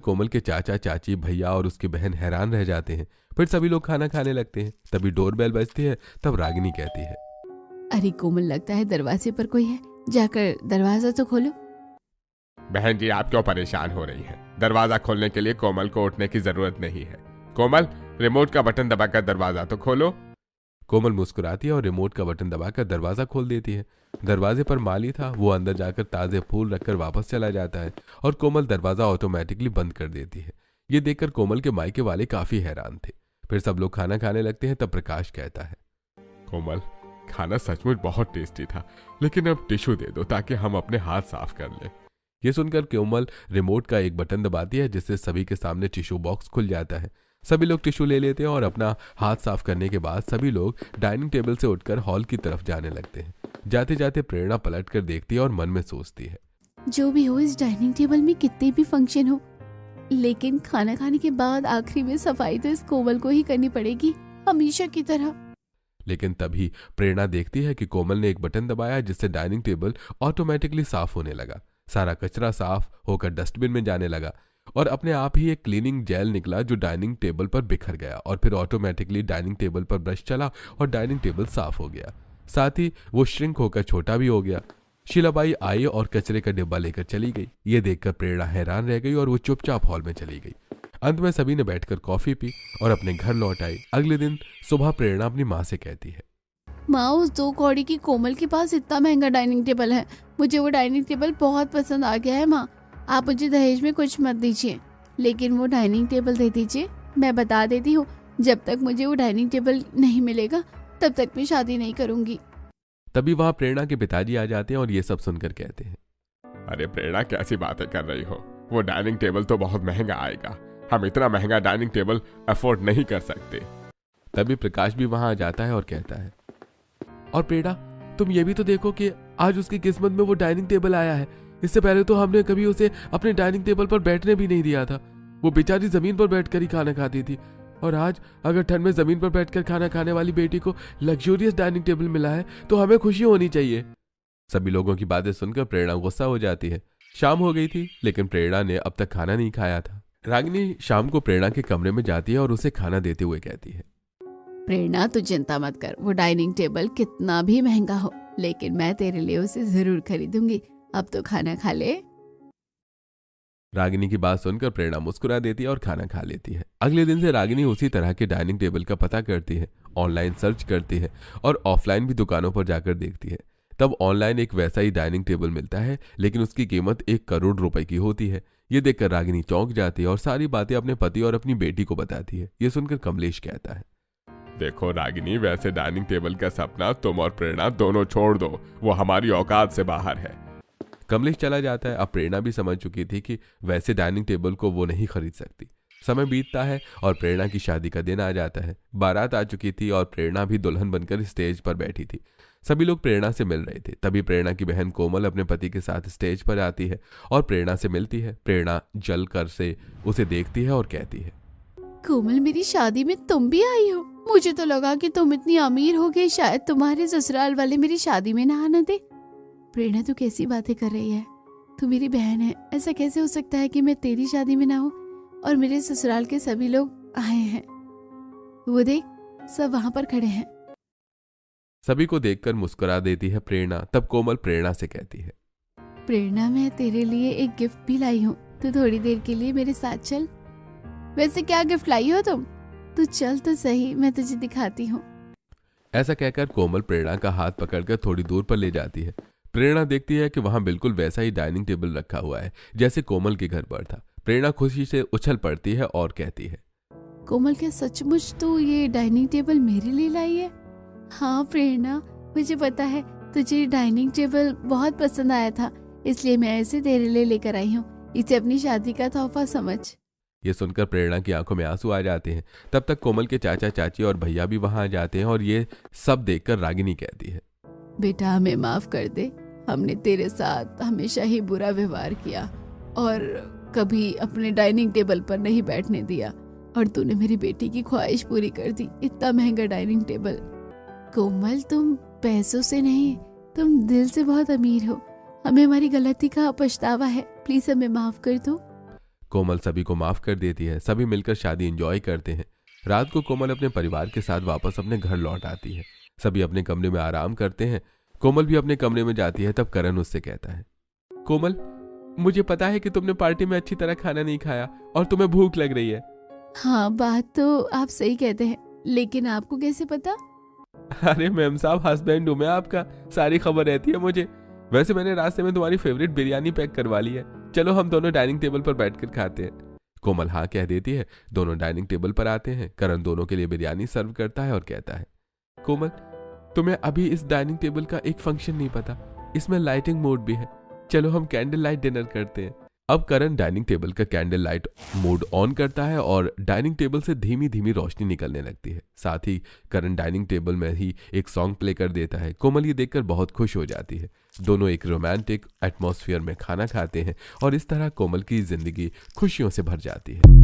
कोमल के चाचा चाची भैया और उसकी बहन हैरान रह जाते हैं। फिर सभी लोग खाना खाने लगते हैं। तभी डोरबेल बजती है। तब रागिनी कहती है, अरे कोमल, लगता है दरवाजे पर कोई है, जाकर दरवाजा तो खोलो। बहन जी, आप क्यों परेशान हो रही हैं? दरवाजा खोलने के लिए कोमल को उठने की जरूरत नहीं है। कोमल, रिमोट का बटन दबाकर दरवाजा तो खोलो। कोमल मुस्कुराती है और रिमोट का बटन दबाकर दरवाजा खोल देती है। दरवाजे पर माली था। वो अंदर जाकर ताजे फूल रखकर वापस चला जाता है और कोमल दरवाजा ऑटोमेटिकली बंद कर देती है। ये देखकर कोमल के मायके वाले काफी हैरान थे। फिर सब लोग खाना खाने लगते हैं। तब प्रकाश कहता है, कोमल, खाना सचमुच बहुत टेस्टी था, लेकिन अब टिश्यू दे दो ताकि हम अपने हाथ साफ कर लें। ये सुनकर कोमल रिमोट का एक बटन दबाती है, जिससे सभी के सामने टिश्यू बॉक्स खुल जाता है। सभी लोग टिश्यू ले लेते हैं और अपना हाथ साफ करने के बाद सभी लोग डाइनिंग टेबल से उठकर हॉल की तरफ जाने लगते हैं। जाते जाते प्रेरणा पलट कर देखती है और मन में सोचती है, जो भी हो, इस डाइनिंग टेबल में कितने भी फंक्शन हो, लेकिन खाना खाने के बाद आखिरी में सफाई तो इस कोमल को ही करनी पड़ेगी, हमेशा की तरह। लेकिन तभी प्रेरणा देखती है कि कोमल ने एक बटन दबाया, जिससे डाइनिंग टेबल ऑटोमेटिकली साफ होने लगा। सारा कचरा साफ होकर डस्टबिन में जाने लगा और अपने आप ही एक क्लीनिंग जेल निकला जो डाइनिंग टेबल पर बिखर गया और फिर ऑटोमेटिकली डाइनिंग टेबल पर ब्रश चला और डाइनिंग टेबल साफ हो गया। साथ ही वो श्रिंक होकर छोटा भी हो गया। शीलाबाई आई और कचरे का डिब्बा लेकर चली गई। ये देखकर प्रेरणा हैरान रह गई और वो चुपचाप हॉल में चली गई। अंत में सभी ने बैठकर कॉफी पी और अपने घर लौट आई। अगले दिन सुबह प्रेरणा अपनी माँ से कहती है, माँ, उस 2 कौड़ी की कोमल के पास इतना महंगा डाइनिंग टेबल है, मुझे वो डाइनिंग टेबल बहुत पसंद आ गया है। माँ, आप मुझे दहेज में कुछ मत दीजिए, लेकिन वो डाइनिंग टेबल दे दीजिए। मैं बता देती हूँ, जब तक मुझे वो डाइनिंग टेबल नहीं मिलेगा तब तक मैं शादी नहीं करूंगी। तभी वहां प्रेरणा के पिताजी आ जाते हैं और ये सब सुनकर कहते हैं, अरे प्रेरणा, कैसी बातें कर रही हो? वो डाइनिंग टेबल तो बहुत महंगा आएगा, हम इतना महंगा डाइनिंग टेबल अफोर्ड नहीं कर सकते। तभी प्रकाश भी वहां आ जाता है और कहता है, और प्रेरणा, तुम ये भी तो देखो कि आज उसकी किस्मत में वो डाइनिंग टेबल आया है। इससे पहले तो हमने कभी उसे अपने डाइनिंग टेबल पर बैठने भी नहीं दिया था। वो बेचारी जमीन पर बैठकर ही खाना खाती थी, और आज अगर ठंड में जमीन पर बैठकर खाना खाने वाली बेटी को लग्जूरियस डाइनिंग टेबल मिला है तो हमें खुशी होनी चाहिए। सभी लोगों की बातें सुनकर प्रेरणा गुस्सा हो जाती है। शाम हो गई थी, लेकिन प्रेरणा ने अब तक खाना नहीं खाया था। रागिनी शाम को प्रेरणा के कमरे में जाती है और उसे खाना देते हुए कहती है, प्रेरणा, तू चिंता मत कर, वो डाइनिंग टेबल कितना भी महंगा हो, लेकिन मैं तेरे लिए उसे जरूर खरीदूंगी। अब तो खाना खा ले। रागिनी की बात सुनकर प्रेरणा मुस्कुरा देती है और खाना खा लेती है। अगले दिन से रागिनी उसी तरह के डाइनिंग टेबल का पता करती है, ऑनलाइन सर्च करती है और ऑफलाइन भी दुकानों पर जाकर देखती है। तब ऑनलाइन एक वैसा ही डाइनिंग टेबल मिलता है, लेकिन उसकी कीमत 1 करोड़ रुपए की होती है। ये देखकर रागिनी चौंक जाती है और सारी बातें अपने पति और अपनी बेटी को बताती है। ये सुनकर कमलेश कहता है, देखो रागिनी, वैसे डाइनिंग टेबल का सपना तुम और प्रेरणा दोनों छोड़ दो, वो हमारी औकात से बाहर है। कमलेश चला जाता है। अब प्रेरणा भी समझ चुकी थी कि वैसे डाइनिंग टेबल को वो नहीं खरीद सकती। समय बीतता है और प्रेरणा की शादी का दिन आ जाता है। बारात आ चुकी थी और प्रेरणा भी दुल्हन बनकर स्टेज पर बैठी थी। सभी लोग प्रेरणा से मिल रहे थे। तभी प्रेरणा की बहन कोमल अपने पति के साथ स्टेज पर आती है और प्रेरणा से मिलती है। प्रेरणा जल कर से उसे देखती है और कहती है, कोमल, मेरी शादी में तुम भी आई हो? मुझे तो लगा कि तुम इतनी अमीर हो गई, शायद तुम्हारे ससुराल वाले मेरी शादी में ना आने दे। प्रेरणा, तू कैसी बातें कर रही है? तू मेरी बहन है, ऐसा कैसे हो सकता है कि मैं तेरी शादी में ना हूँ और मेरे ससुराल के सभी लोग आए हैं? वो देख, सब वहां पर खड़े हैं। सभी को देखकर मुस्कुरा देती है प्रेरणा। तब कोमल प्रेरणा से कहती है, प्रेरणा, मैं तेरे लिए एक गिफ्ट भी लाई हूँ, तू थोड़ी देर के लिए मेरे साथ चल। वैसे क्या गिफ्ट लाई हो तुम? तू चल तो सही, मैं तुझे दिखाती हूँ। ऐसा कहकर कोमल प्रेरणा का हाथ पकड़कर थोड़ी दूर पर ले जाती है। प्रेरणा देखती है कि वहां बिल्कुल वैसा ही डाइनिंग टेबल रखा हुआ है जैसे कोमल के घर पर था। प्रेरणा खुशी से उछल पड़ती है और कहती है, कोमल, क्या सचमुच तू ये डाइनिंग टेबल मेरे लिए लाई है? हाँ प्रेरणा, मुझे पता है तुझे डाइनिंग टेबल बहुत पसंद आया था, इसलिए मैं इसे तेरे लिए लेकर आई हूँ। इसे अपनी शादी का तोहफा समझ। ये सुनकर प्रेरणा की आंखों में आंसू आ जाते हैं। तब तक कोमल के चाचा चाची और भैया भी वहां आ जाते हैं और ये सब देखकर रागिनी कहती है, बेटा, हमें माफ कर दे, हमने तेरे साथ हमेशा ही बुरा व्यवहार किया और कभी अपने डाइनिंग टेबल पर नहीं बैठने दिया, और तूने मेरी बेटी की ख्वाहिश पूरी कर दी, इतना महंगा डाइनिंग टेबल। कोमल, तुम पैसों से नहीं, तुम दिल से बहुत अमीर हो। हमें हमारी गलती का पछतावा है, प्लीज हमें माफ कर दो। कोमल सभी को माफ कर देती है। सभी मिलकर शादी एंजॉय करते हैं। रात को कोमल अपने परिवार के साथ वापस अपने घर लौट आती है। सभी अपने कमरे में आराम करते हैं। कोमल भी अपने कमरे में जाती है। तब करण उससे कहता है, कोमल, मुझे पता है कि तुमने पार्टी में अच्छी तरह खाना नहीं खाया और तुम्हें भूख लग रही है। हाँ, बात तो आप सही कहते हैं, लेकिन आपको कैसे पता? अरे मैम साहब, हस्बैंड हूं मैं आपका, सारी खबर रहती है मुझे। वैसे मैंने रास्ते में तुम्हारी फेवरेट बिरयानी पैक करवा ली है, चलो हम दोनों डाइनिंग टेबल पर बैठकर खाते हैं। कोमल हाँ कह देती है। दोनों डाइनिंग टेबल पर आते हैं। करण दोनों के लिए बिरयानी सर्व करता है और कहता है, कोमल, तुम्हें अभी इस डाइनिंग टेबल का एक फंक्शन नहीं पता, इसमें लाइटिंग मोड भी है, चलो हम कैंडल लाइट डिनर करते हैं। अब करण डाइनिंग टेबल का कैंडल लाइट मोड ऑन करता है और डाइनिंग टेबल से धीमी धीमी रोशनी निकलने लगती है। साथ ही करण डाइनिंग टेबल में ही एक सॉन्ग प्ले कर देता है। कोमल ये देखकर बहुत खुश हो जाती है। दोनों एक रोमांटिक एटमॉस्फेयर में खाना खाते हैं और इस तरह कोमल की जिंदगी खुशियों से भर जाती है।